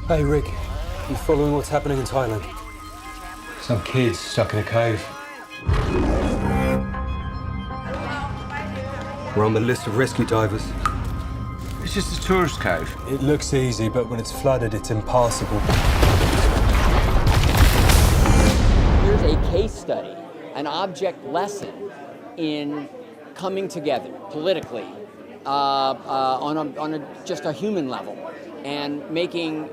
Hey, Rick. You following what's happening in Thailand? Some kids stuck in a cave. We're on the list of rescue divers. It's just a tourist cave. It looks easy, but when it's flooded, it's impassable. Here's a case study, an object lesson in coming together politically on just a human level and making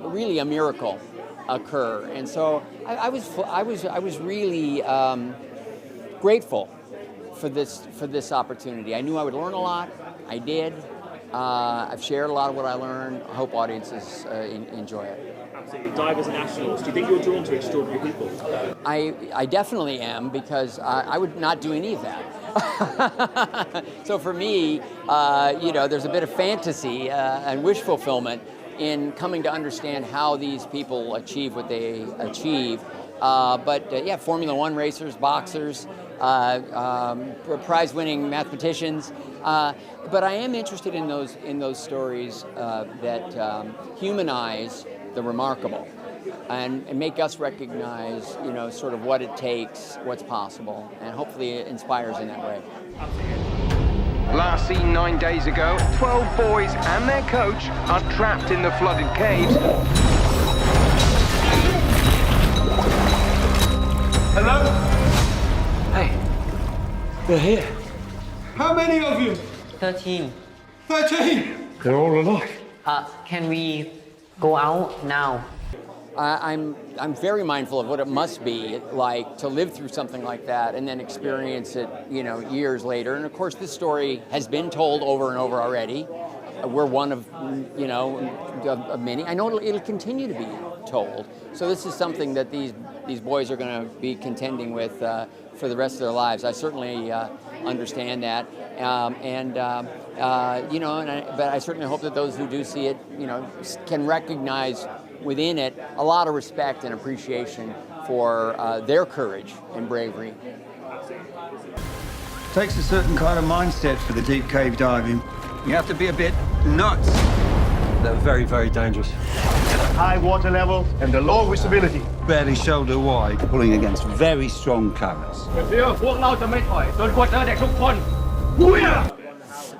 really a miracle occur. And so I was really grateful for this opportunity. I knew I would learn a lot. I did. I've shared a lot of what I learned. I hope audiences enjoy it. Absolutely. Divers and astronauts, do you think you're drawn to extraordinary people? I definitely am, because I would not do any of that. So for me, there's a bit of fantasy and wish fulfillment in coming to understand how these people achieve what they achieve. But Formula One racers, boxers, prize-winning mathematicians. But I am interested in those stories that humanize the remarkable and make us recognize, sort of what it takes, what's possible, and hopefully it inspires in that way. Last seen 9 days ago, 12 boys and their coach are trapped in the flooded caves. Hello? Hey, they're here. How many of you? 13. 13? They're all alive. Can we go out now? I'm very mindful of what it must be like to live through something like that and then experience it, years later. And of course, this story has been told over and over already. We're one of, of many. I know it'll continue to be told. So this is something that these boys are going to be contending with for the rest of their lives. I certainly understand that, but I certainly hope that those who do see it, can recognize within it a lot of respect and appreciation for their courage and bravery. It takes a certain kind of mindset for the deep cave diving. You have to be a bit nuts. They're very, very dangerous. High water level and the low visibility. Barely shoulder wide, pulling against very strong currents.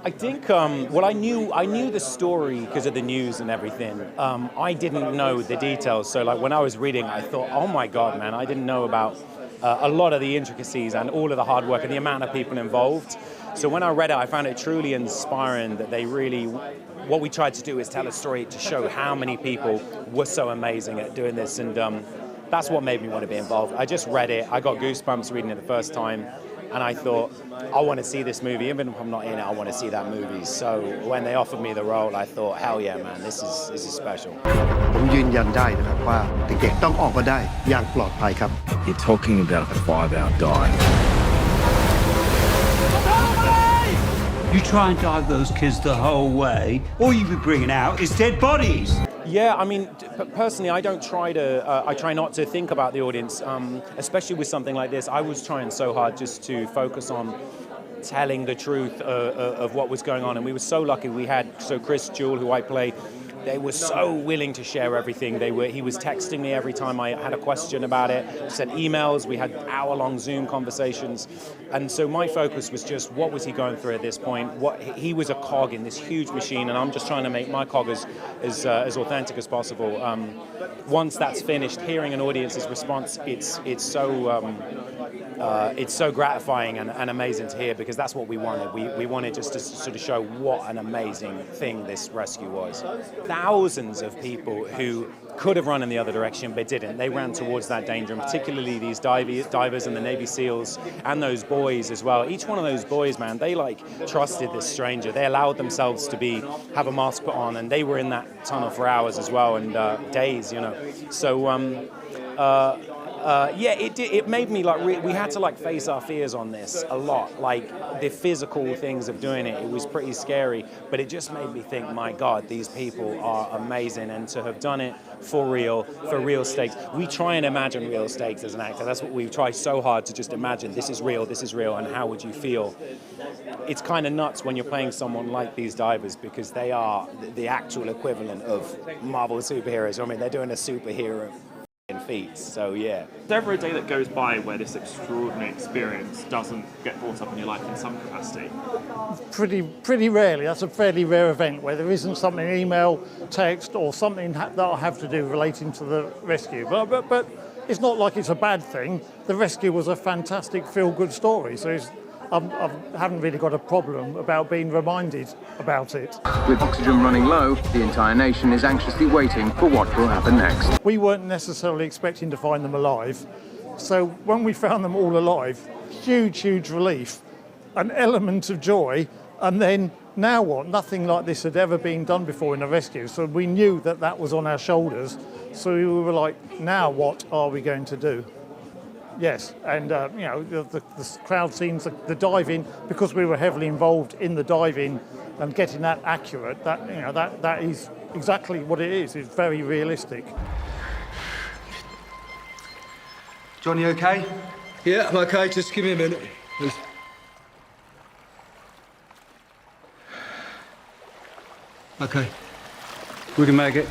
I think, I knew the story because of the news and everything. I didn't know the details. So when I was reading, I thought, oh my God, man, I didn't know about a lot of the intricacies and all of the hard work and the amount of people involved. So when I read it, I found it truly inspiring that what we tried to do is tell a story to show how many people were so amazing at doing this. And that's what made me want to be involved. I just read it. I got goosebumps reading it the first time. And I thought, I want to see this movie. Even if I'm not in it, I want to see that movie. So when they offered me the role, I thought, hell yeah, man, this is special. ผมยืนยันได้นะครับว่าเด็กๆต้องออกมาได้อย่างปลอดภัยครับ You're talking about a 5-hour dive. You try and dive those kids the whole way, all you'll be bringing out is dead bodies. Yeah, I mean, personally, I try not to think about the audience, especially with something like this. I was trying so hard just to focus on telling the truth of what was going on. And we were so lucky. Chris Jewell, who I play, they were so willing to share everything. He was texting me every time I had a question about it, sent emails, we had hour-long Zoom conversations. And so my focus was just, what was he going through at this point? He was a cog in this huge machine, and I'm just trying to make my cog as authentic as possible. Once that's finished, hearing an audience's response, it's so gratifying and amazing to hear, because that's what we wanted. We wanted just to sort of show what an amazing thing this rescue was. Thousands of people who could have run in the other direction but didn't. They ran towards that danger, and particularly these divers and the Navy SEALs and those boys as well. Each one of those boys, man, they trusted this stranger. They allowed themselves to have a mask put on, and they were in that tunnel for hours as well, and days, So it made me we had to face our fears on this a lot. The physical things of doing it was pretty scary, but it just made me think, my God, these people are amazing, and to have done it for real stakes. We try and imagine real stakes as an actor. That's what we try so hard to just imagine. This is real, and how would you feel it's kind of nuts when you're playing someone like these divers, because they are the actual equivalent of Marvel superheroes. I mean, they're doing a superhero feats, so yeah. Is there ever a day that goes by where this extraordinary experience doesn't get brought up in your life in some capacity? Pretty rarely. That's a fairly rare event where there isn't something, email, text, or something that I have to do relating to the rescue. But it's not like it's a bad thing. The rescue was a fantastic feel-good story, so I haven't really got a problem about being reminded about it. With oxygen running low, the entire nation is anxiously waiting for what will happen next. We weren't necessarily expecting to find them alive, so when we found them all alive, huge relief, an element of joy, and then now what? Nothing like this had ever been done before in a rescue, so we knew that was on our shoulders, so we were like, now what are we going to do? Yes, and you know, the crowd scenes, the diving, because we were heavily involved in the diving and getting that accurate, that is exactly what it is. It's very realistic. John, you okay? Yeah, I'm okay. Just give me a minute. Okay. We can make it.